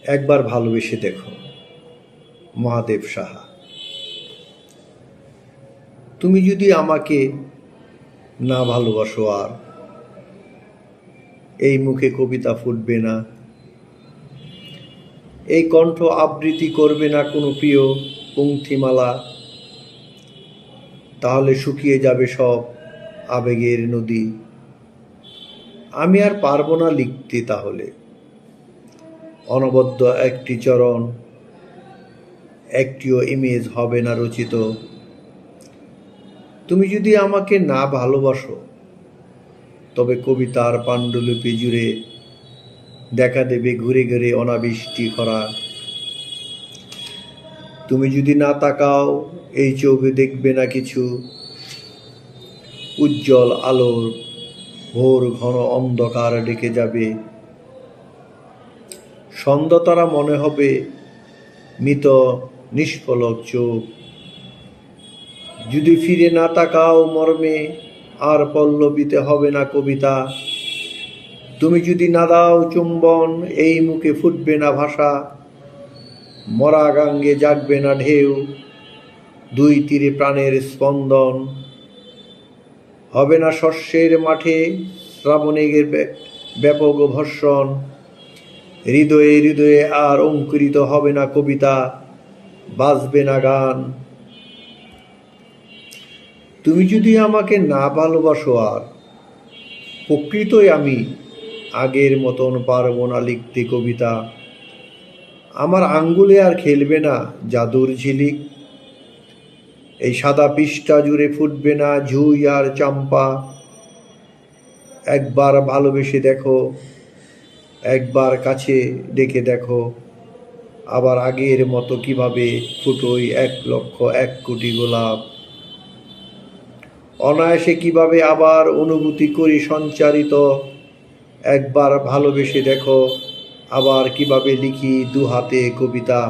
একবার ভালোবেসে দেখো। মহাদেব সাহা। তুমি যদি আমাকে না ভালোবাসো আর, এই মুখে কবিতা ফুটবে না, এই কণ্ঠ আবৃত্তি করবে না কোনো প্রিয় পংক্তিমালা, তাহলে শুকিয়ে যাবে সব আবেগের নদী। আমি আর পারবো না লিখতে, তাহলে অনবদ্য একটি চরণ, একটিও ইমেজ হবে না রচিত। তুমি যদি আমাকে না ভালোবাসো, তবে কবিতার পাণ্ডুলিপি জুড়ে দেখা দেবে ঘুরে ঘুরে অনাবৃষ্টি খরা। তুমি যদি না তাকাও, এই চোখে দেখবে না কিছু, উজ্জ্বল আলোর ভোর ঘন অন্ধকার ডেকে যাবে। সন্ধ্যা তারা মনে হবে মৃত নিষ্পলক চোখ। যদি ফিরে না তাকাও মর্মে, আর পল্লবীতে হবে না কবিতা। তুমি যদি না দাও চুম্বন, এই মুখে ফুটবে না ভাষা। মরা গাঙ্গে জাগবে না ঢেউ, দুই তীরে প্রাণের স্পন্দন। হবে না শস্যের মাঠে শ্রাবণের ব্যাপক ভর্ষণ। হৃদয়ে হৃদয়ে আর অঙ্কুরিত হবে না কবিতা, বাজবে না গান। তুমি যদি আমাকে না ভালোবাসো আর, প্রকৃতই আমি আগের মতন পারবো না লিখতে কবিতা। আমার আঙ্গুলে আর খেলবে না জাদুর ঝিলিক, এই সাদা পৃষ্ঠা জুড়ে ফুটবে না ঝুই আর চাম্পা। একবার ভালোবেসে দেখো, একবার কাছে ডেকে দেখো, আবার আগের মতো কিভাবে ফুটোই 1,00,000,000,000 গোলাপ। অনায়াসে কিভাবে আবার অনুভূতি করি সঞ্চারিত। একবার ভালোবেসে দেখো, আবার কিভাবে লিখি দু হাতে কবিতা।